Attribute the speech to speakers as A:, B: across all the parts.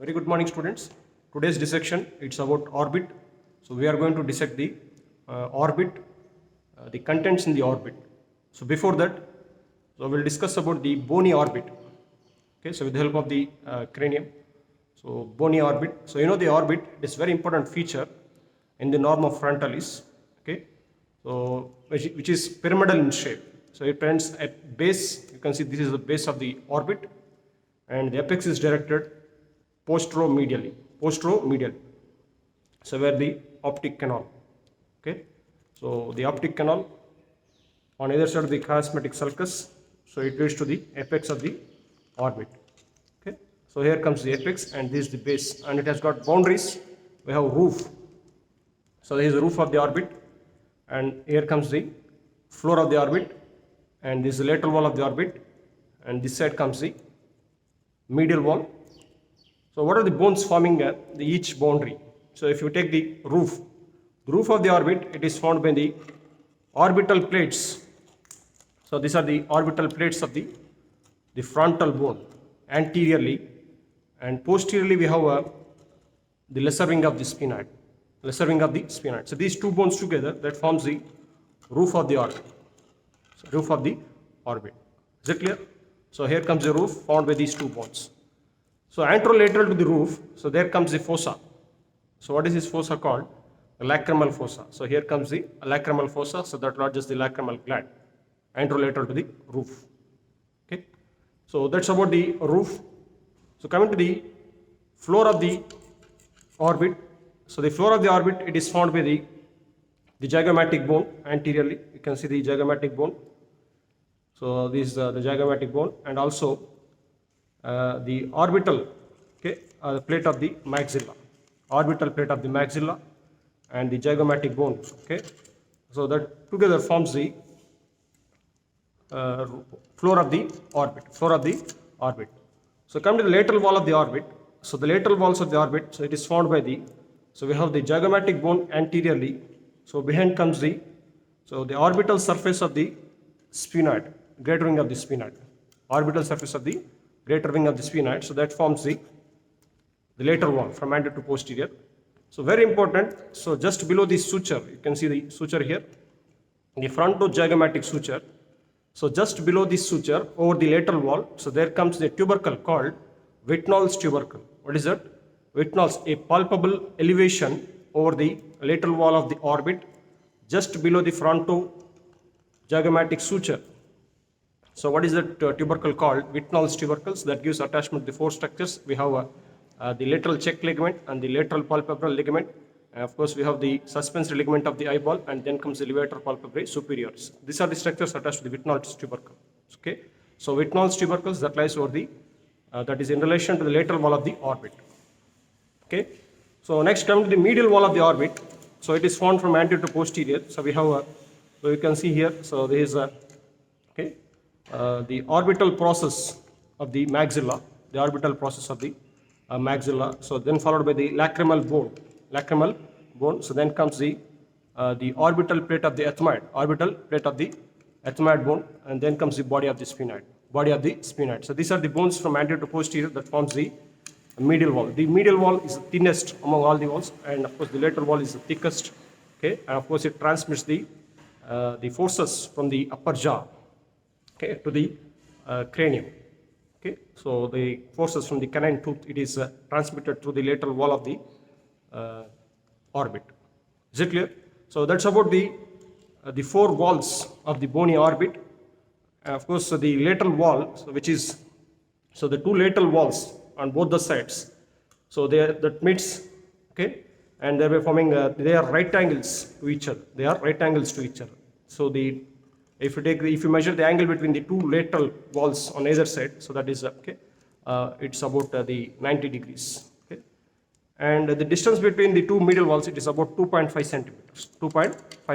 A: Very good morning, students. Today's dissection it's about orbit. So we are going to dissect the orbit, the contents in the orbit. So before that, we'll discuss about the bony orbit. Okay, so with the help of the cranium. So bony orbit. So you know the orbit is very important feature in the norm of frontalis. Okay, so which is pyramidal in shape. So it ends at base. You can see this is the base of the orbit, and the apex is directed posteromedially. So where the optic canal. Okay, so the optic canal on either side of the chiasmatic sulcus. So it leads to the apex of the orbit. Okay, so here comes the apex, and this is the base, and it has got boundaries. We have roof. So there is the roof of the orbit, and here comes the floor of the orbit, and this is the lateral wall of the orbit, and this side comes the medial wall. So what are the bones forming each boundary? So if you take the roof of the orbit, it is formed by the orbital plates. So these are the orbital plates of the frontal bone anteriorly, and posteriorly we have the lesser wing of the sphenoid. So these two bones together, that forms the roof of the orbit. Is it clear? So here comes the roof formed by these two bones. So anterolateral to the roof, so there comes the fossa. So what is this fossa called? The lacrimal fossa. So here comes the lacrimal fossa, so that lodges the lacrimal gland, anterolateral to the roof. Okay, so that's about the roof. So coming to the floor of the orbit. So the floor of the orbit, it is formed by the zygomatic bone anteriorly. You can see the zygomatic bone. So this is the zygomatic bone, and also the orbital plate of the maxilla, and the zygomatic bone. Okay, so that together forms the floor of the orbit. So come to the lateral wall of the orbit. So the lateral walls of the orbit, so it is formed by so we have the zygomatic bone anteriorly. So behind comes the orbital surface of the sphenoid, greater wing of the sphenoid, so that forms the lateral wall from anterior to posterior. So very important. So just below this suture, you can see the suture here, the frontozygomatic suture. So just below this suture over the lateral wall, so there comes the tubercle called Wittnall's tubercle. What is that? Wittnall's, a palpable elevation over the lateral wall of the orbit just below the frontozygomatic suture. So what is that tubercle called? Wittnall's tubercles. That gives attachment to the four structures. We have the lateral check ligament and the lateral palpebral ligament. And of course, we have the suspensory ligament of the eyeball, and then comes the levator palpebrae superioris. These are the structures attached to the Wittnall's tubercle. Okay. So Wittnall's tubercles, that lies over the that is in relation to the lateral wall of the orbit. Okay. So next, come to the medial wall of the orbit. So it is formed from anterior to posterior. So we have so you can see here. So there is the orbital process of the maxilla, So then followed by the lacrimal bone. So then comes the orbital plate of the ethmoid, bone, and then comes the body of the sphenoid. So these are the bones from anterior to posterior that forms the medial wall. The medial wall is the thinnest among all the walls, and of course the lateral wall is the thickest. Okay, and of course it transmits the forces from the upper jaw, to the cranium. Okay, so the forces from the canine tooth, it is transmitted through the lateral wall of the orbit. Is it clear? So that's about the four walls of the bony orbit. Of course, the lateral wall, so the two lateral walls on both the sides. So that meets, okay, and they are forming they are right angles to each other. So if you measure the angle between the two lateral walls on either side, so that is it's about the 90 degrees. Okay, and the distance between the two medial walls, it is about 2.5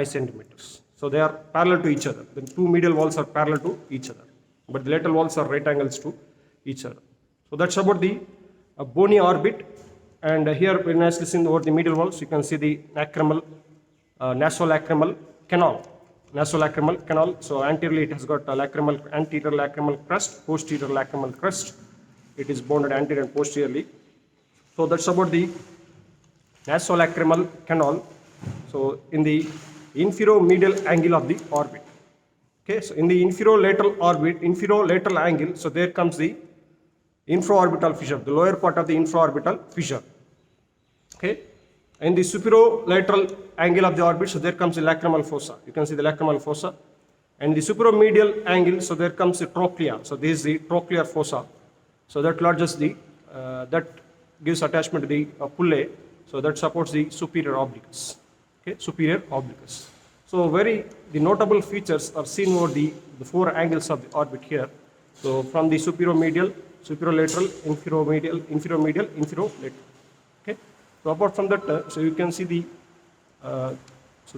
A: centimeters. So they are parallel to each other. The two medial walls are parallel to each other, but the lateral walls are right angles to each other. So that's about the bony orbit. And here, very nicely seen over the medial walls, you can see the nasolacrimal canal. So anteriorly it has got a anterior lacrimal crust, posterior lacrimal crust. It is bounded anterior and posteriorly. So that's about the nasolacrimal canal. So in the infero-medial angle of the orbit. Okay, so in the infero-lateral angle, so there comes the infraorbital fissure, the lower part of the infraorbital fissure. Okay, in the superolateral angle of the orbit, so there comes the lacrimal fossa. You can see the lacrimal fossa. And the superomedial angle, so there comes the trochlea. So this is the trochlear fossa. So that lodges the, that gives attachment to the pullae. So that supports the superior obliques. Okay, superior obliques. So the notable features are seen over the four angles of the orbit here. So from the superomedial, superolateral, infero-medial, infero-lateral. Okay. So apart from that, so you can see the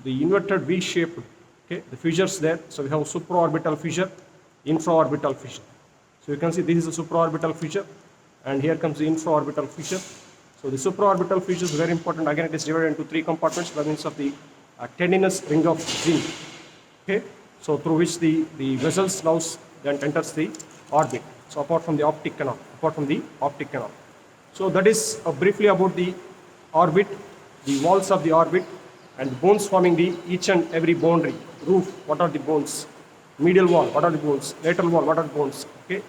A: inverted V-shaped, okay, the fissures there. So we have supraorbital fissure, infraorbital fissure. So you can see this is a supraorbital fissure, and here comes the infraorbital fissure. So the supraorbital fissure is very important. Again, it is divided into three compartments by means of the tendinous ring of zinc. Okay, so through which the vessels now then enters the orbit. So apart from the optic canal, So that is briefly about the orbit, the walls of the orbit, and bones forming the each and every boundary. Roof, what are the bones? Medial wall, what are the bones? Lateral wall, what are the bones? Okay,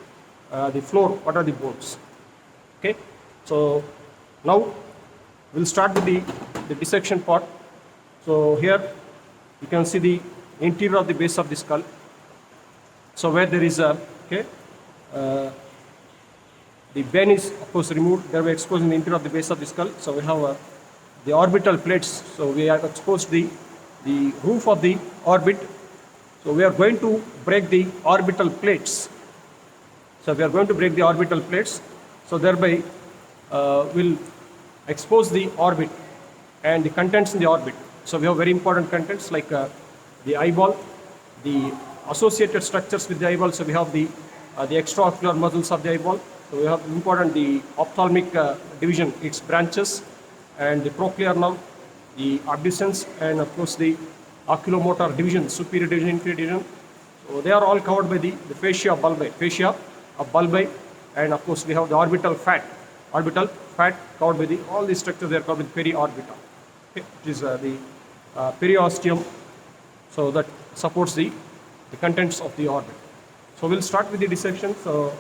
A: the floor, what are the bones? Okay, so now we'll start with the dissection part. So here you can see the interior of the base of the skull. So where there is a, okay, the bone is of course removed, thereby exposing the interior of the base of the skull. So we have the orbital plates. So we have exposed the roof of the orbit. So we are going to break the orbital plates. So thereby we'll expose the orbit and the contents in the orbit. So we have very important contents like the eyeball, the associated structures with the eyeball. So we have the extraocular muscles of the eyeball. So we have the ophthalmic division, its branches, and the trochlear nerve, the abducens, and of course the oculomotor division, superior division, inferior division. So they are all covered by the fascia bulbi, and of course we have the orbital fat covered by all these structures. They are covered with periorbita, okay, which is the periosteum. So that supports the contents of the orbit. So we'll start with the dissection. So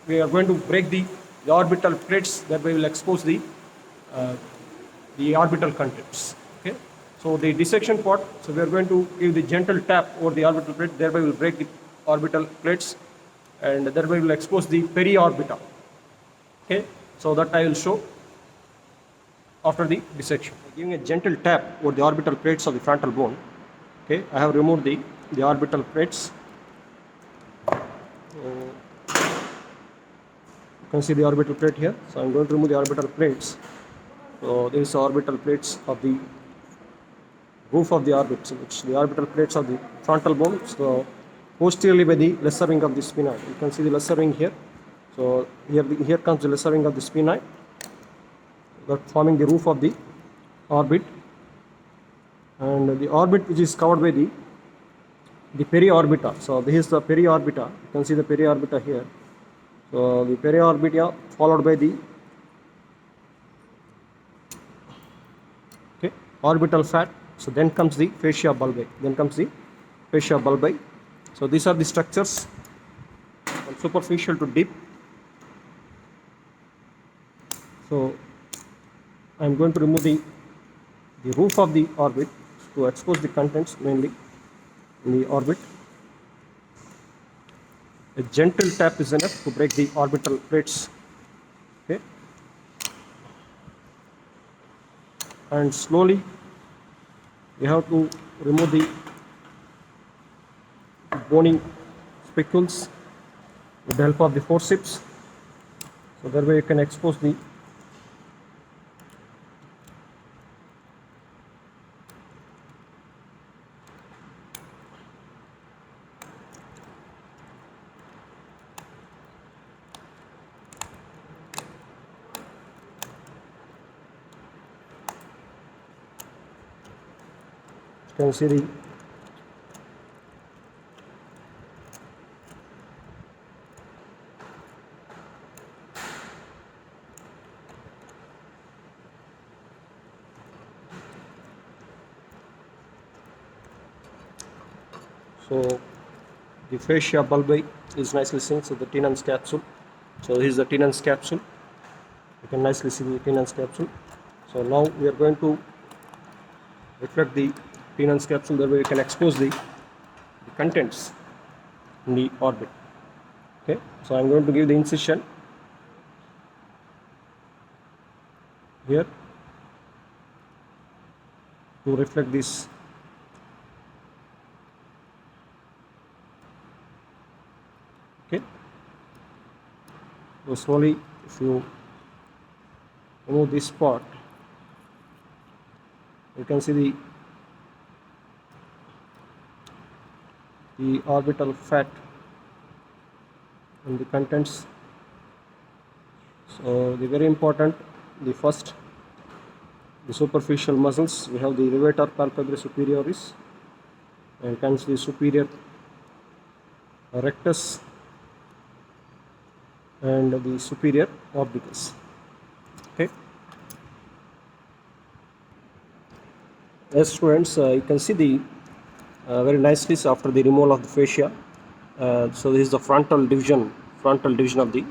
A: we are going to break the orbital plates, thereby we will expose the orbital contents. Okay. So the dissection part, so we are going to give the gentle tap over the orbital plate, thereby we will break the orbital plates, and thereby we will expose the periorbita. Okay. So that I will show after the dissection. Giving a gentle tap over the orbital plates of the frontal bone. Okay. I have removed the orbital plates. You can see the orbital plate here. So I'm going to remove the orbital plates. So this is the orbital plates of the roof of the orbit, so which the orbital plates of the frontal bone. So posteriorly by the lesser wing of the sphenoid. You can see the lesser wing here. So here comes the lesser wing of the sphenoid, that forming the roof of the orbit, and the orbit which is covered by the periorbita. So this is the periorbita. You can see the periorbita here. So the periorbita followed by the orbital fat. So then comes the fascia bulbi. So these are the structures from superficial to deep. So I am going to remove the roof of the orbit to expose the contents mainly in the orbit. A gentle tap is enough to break the orbital plates. Okay. And slowly we have to remove the bony spicules with the help of the forceps. So that way you can expose the you can see the So the fascia bulbi is nicely seen. So the Tenon's capsule. So this is the Tenon's capsule. You can nicely see the Tenon's capsule. So now we are going to reflect the Tenon's capsule. That way we can expose the contents in the orbit. Okay. So I'm going to give the incision here to reflect this. Okay. So slowly, if you remove this part, you can see the orbital fat and the contents. So the very important, the first, the superficial muscles. We have the levator palpebrae superioris, and you can see the superior rectus and the superior obliquus. Okay. Yes, students, you can see the very nicely after the removal of the fascia. So this is the frontal division of the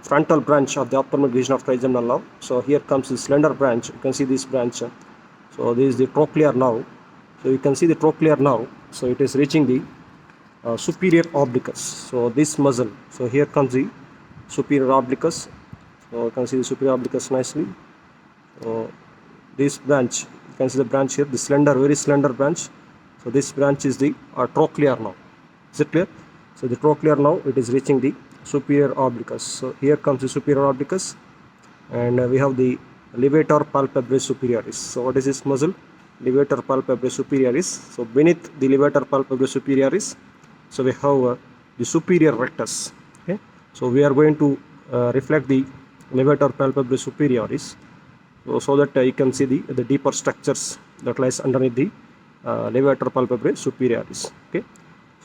A: frontal branch of the ophthalmic division of trigeminal nerve. So here comes the slender branch. You can see this branch. So this is the trochlear nerve. So you can see the trochlear nerve. So it is reaching the superior obliquus. So this muscle. So here comes the superior obliquus. So you can see the superior obliquus nicely. So this branch, you can see the branch here, the slender, very slender branch. So this branch is the trochlear nerve. Is it clear? So the trochlear nerve, it is reaching the superior obliquus. So here comes the superior obliquus, and we have the levator palpebrae superioris. So what is this muscle? Levator palpebrae superioris. So beneath the levator palpebrae superioris, so we have the superior rectus. Okay. So we are going to reflect the levator palpebrae superioris, so that you can see the deeper structures that lies underneath the levator palpebrae superioris. Okay.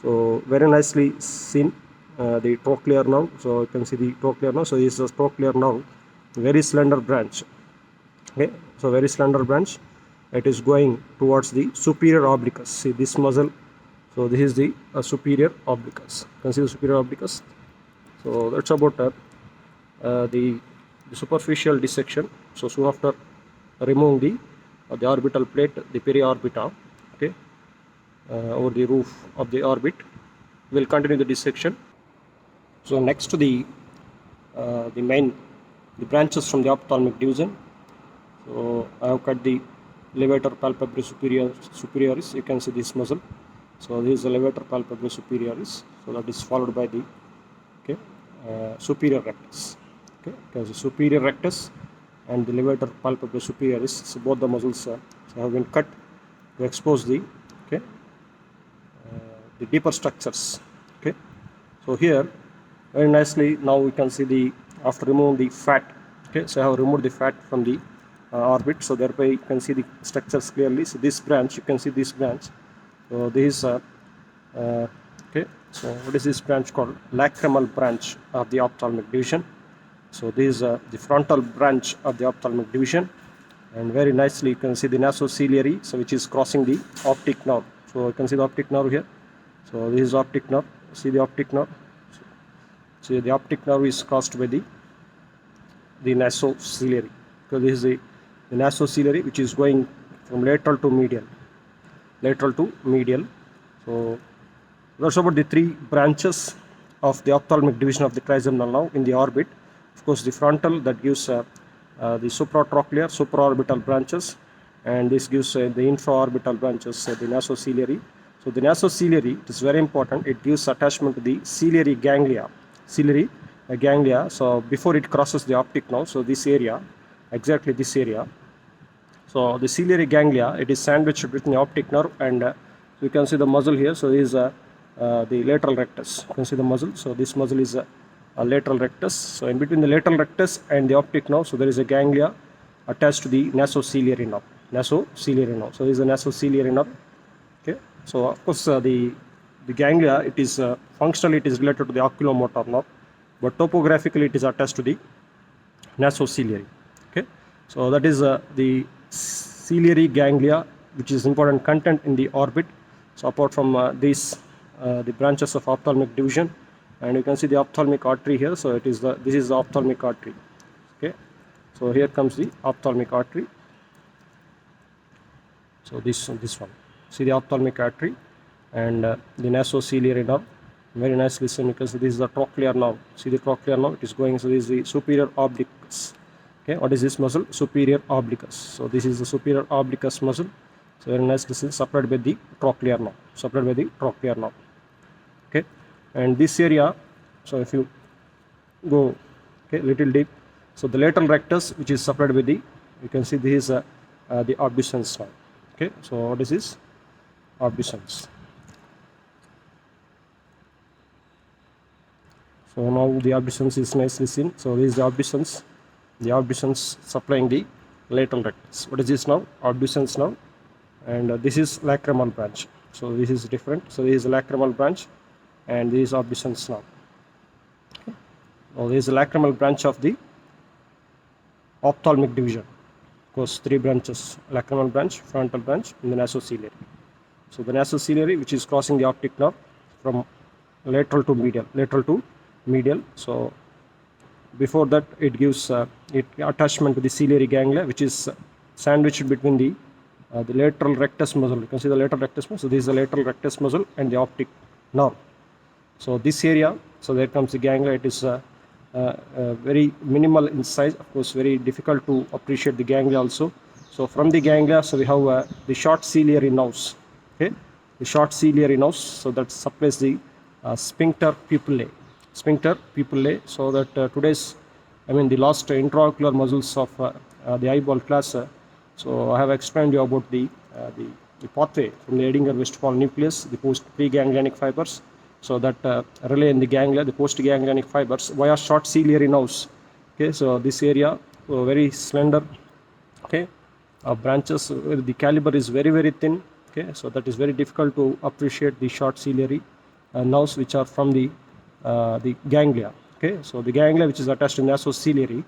A: So very nicely seen the trochlear nerve. So you can see the trochlear nerve. So this is the trochlear nerve, very slender branch. Okay. So very slender branch. It is going towards the superior obliquus. See this muscle. So this is the superior obliquus. You can see the superior obliquus. So that's about the superficial dissection. So after removing the orbital plate, the periorbita, okay, over the roof of the orbit, we'll continue the dissection. So next to the branches from the ophthalmic division. So I have cut the levator palpebrae superioris. You can see this muscle. So this is the levator palpebrae superioris. So that is followed by the superior rectus. Okay, because the superior rectus and the levator palpebrae superioris, so both the muscles have been cut to expose the deeper structures. Okay, so here very nicely now we can see after removing the fat. Okay, so I have removed the fat from the orbit, so thereby you can see the structures clearly. So this branch, you can see this branch. So this is okay. So what is this branch called? Lacrimal branch of the ophthalmic division. So this is the frontal branch of the ophthalmic division, and very nicely you can see the nasociliary, so which is crossing the optic nerve. So you can see the optic nerve here. So this is optic nerve. See the optic nerve. So the optic nerve is crossed by the nasociliary. So this is the nasociliary, which is going from lateral to medial. So that's about the three branches of the ophthalmic division of the trigeminal nerve in the orbit. Of course, the frontal, that gives the supratrochlear, supraorbital branches, and this gives the infraorbital branches, the nasociliary. So the nasociliary, it is very important. It gives attachment to the ciliary ganglia. So before it crosses the optic nerve, so this area, exactly this area. So the ciliary ganglia, it is sandwiched between the optic nerve and you can see the muscle here. So this is the lateral rectus. You can see the muscle. So this muscle is a lateral rectus. So in between the lateral rectus and the optic nerve, so there is a ganglia attached to the nasociliary nerve. So this is the nasociliary nerve. Okay. So of course the ganglia, it is functionally it is related to the oculomotor nerve, but topographically it is attached to the nasociliary. Okay. So that is the ciliary ganglia, which is important content in the orbit. So apart from these, the branches of ophthalmic division, and you can see the ophthalmic artery here. So it is this is the ophthalmic artery. Okay, so here comes the ophthalmic artery. So this one, see the ophthalmic artery and the nasociliary nerve. Very nicely seen, because this is the trochlear nerve. See the trochlear nerve, it is going. So this is the superior obliquus. Okay, what is this muscle? Superior obliquus. So this is the superior obliquus muscle. So very nicely seen, supplied by the trochlear nerve. Supplied by the trochlear nerve. Okay, and this area. So if you go little deep, so the lateral rectus, which is supplied by the, you can see this is the orbicans nerve. Okay, so what is this? Orbicans. So now the orbicans is nicely seen. So this is the orbicans supplying the lateral rectus. What is this now? Orbicans now, and this is lacrimal branch. So this is different. So this is the lacrimal branch, and this is orbicans now. Okay. Now this is the lacrimal branch of the ophthalmic division. Of course, 3 branches: lacrimal branch, frontal branch, and the nasociliary. So the nasociliary, which is crossing the optic nerve from lateral to medial. So before that, it gives attachment to the ciliary ganglia, which is sandwiched between the lateral rectus muscle. You can see the lateral rectus muscle. So this is the lateral rectus muscle and the optic nerve. So this area, so there comes the ganglia. It is very minimal in size. Of course, very difficult to appreciate the ganglia also. So from the ganglia, so we have the short ciliary nerves. Okay, the short ciliary nerves. So that supplies the sphincter pupillae. So that the last intraocular muscles of the eyeball class. So I have explained you about the pathway from the Edinger-Westphal nucleus, the post-preganglionic fibers. So that relay in the ganglia, the post-ganglionic fibers via short ciliary nerves. Okay, so this area very slender. Okay, branches. The caliber is very thin. Okay, so that is very difficult to appreciate the short ciliary nerves, which are from the ganglia. Okay, so the ganglia, which is attached to the nasociliary.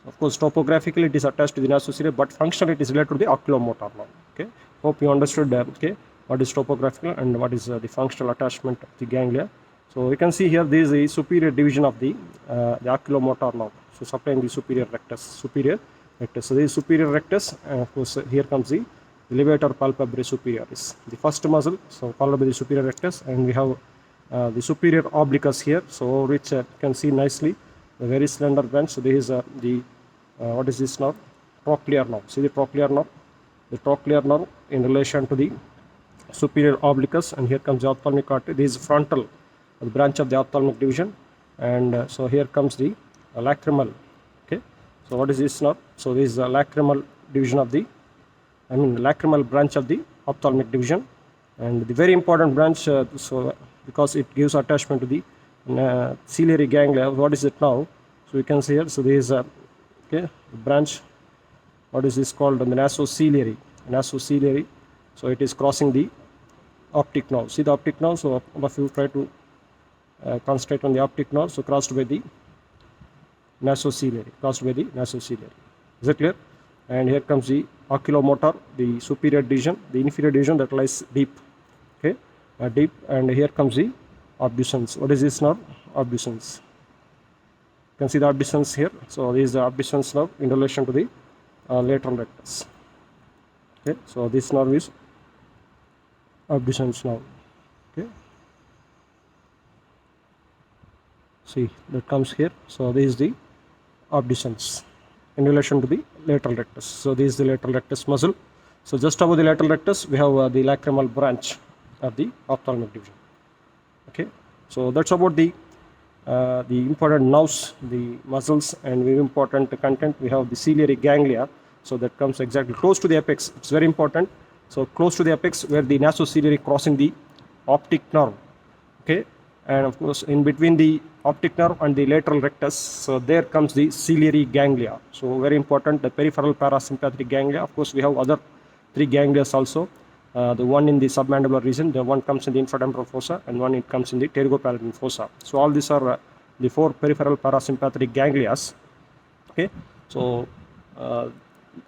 A: Of course, topographically it is attached to the nasociliary, but functionally it is related to the oculomotor nerve. Okay, hope you understood what is topographical and what is the functional attachment of the ganglia. So you can see here this is the superior division of the oculomotor nerve. So supplying the superior rectus. So this is superior rectus, and of course here comes the levator palpebrae superioris, the first muscle. So followed by the superior rectus, and we have the superior obliquus here. So which you can see nicely the very slender branch. So this is what is this nerve? Trochlear nerve. See the trochlear nerve. The trochlear nerve in relation to the superior obliquus, and here comes the ophthalmic artery. This is frontal, the branch of the ophthalmic division, and so here comes the lacrimal. Okay, so what is this nerve? So this is the lacrimal division of the, lacrimal branch of the ophthalmic division, and the very important branch. So because it gives attachment to the ciliary ganglia. What is it now? So you can see here. So there is a the branch. What is this called? The nasociliary. So it is crossing the optic nerve. See the optic nerve. So all of you try to concentrate on the optic nerve. So crossed by the nasociliary. Is it clear? And here comes the oculomotor, the superior division, the inferior division that lies deep. Okay, deep, and here comes the orbicans. What is this nerve? Orbicans. You can see the orbicans here. So this is the orbicans nerve in relation to the lateral rectus. Okay, so this nerve is orbicans nerve. Okay, see that comes here. So this is the orbicans in relation to the lateral rectus. So this is the lateral rectus muscle. So just above the lateral rectus, we have the lacrimal branch of the ophthalmic division. Okay, so that's about the important nerves, the muscles, and very important content. We have the ciliary ganglia. So that comes exactly close to the apex. It's very important. So close to the apex, where the nasociliary crossing the optic nerve. Okay, and of course in between the optic nerve and the lateral rectus, so there comes the ciliary ganglia. So very important, the peripheral parasympathetic ganglia. Of course we have other 3 ganglia also. The one in the submandibular region, the one comes in the infratemporal fossa, and one it comes in the pterygopalatine fossa. So all these are the 4 peripheral parasympathetic ganglias. Okay, so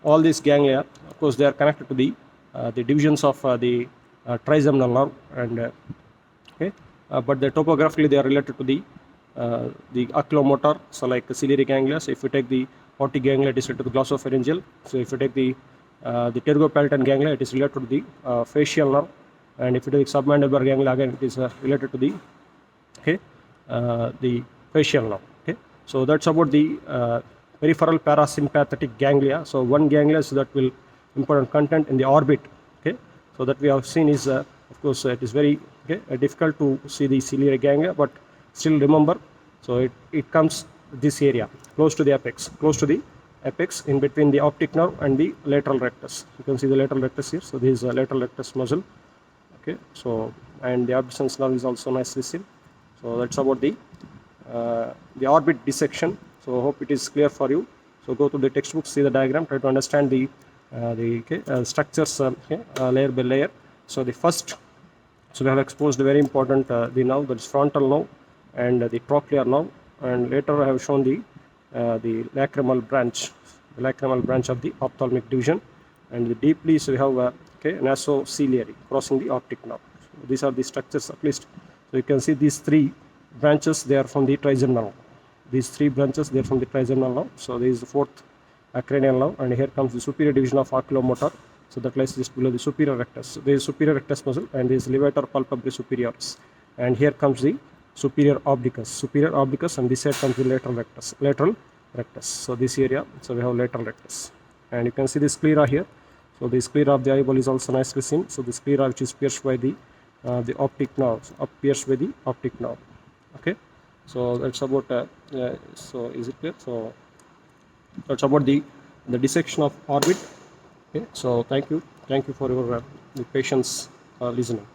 A: all these ganglia, of course, they are connected to the divisions of the trigeminal nerve, and okay, but the topographically they are related to the oculomotor. So like ciliary ganglia. So if you take the optic ganglia, it is related to the glossopharyngeal. So if you take the pterygopalatine ganglia, it is related to the facial nerve, and if you take submandibular ganglia, again it is related to the the facial nerve. Okay, so that's about the peripheral parasympathetic ganglia. So one ganglia is that will important content in the orbit. Okay, so that we have seen is of course it is very difficult to see the ciliary ganglia, but still remember. So it comes this area close to the apex in between the optic nerve and the lateral rectus. You can see the lateral rectus here. So this is a lateral rectus muscle. Okay, so and the abducens nerve is also nicely seen. So that's about the orbit dissection. So hope it is clear for you. So go to the textbook, see the diagram, try to understand the structures layer by layer. So the first, so we have exposed the very important the nerve, that is frontal nerve and the trochlear nerve, and later I have shown the lacrimal branch of the ophthalmic division, and the deeply so we have nasociliary crossing the optic nerve. So these are the structures at least. So you can see these three branches, they are from the trigeminal nerve. These three branches, they are from the trigeminal nerve. So there is the fourth cranial nerve, and here comes the superior division of oculomotor. So that lies just below the superior rectus. So there is superior rectus muscle, and there is levator palpebris superioris. And here comes the superior obliquus, and this side comes the lateral rectus. So this area, so we have lateral rectus, and you can see the sclera here. So the sclera of the eyeball is also nicely seen. So the sclera which is pierced by the optic nerve, pierced by the optic nerve. Okay, so that's about. So is it clear? So that's about the dissection of orbit. Okay, so thank you for your the patience listening.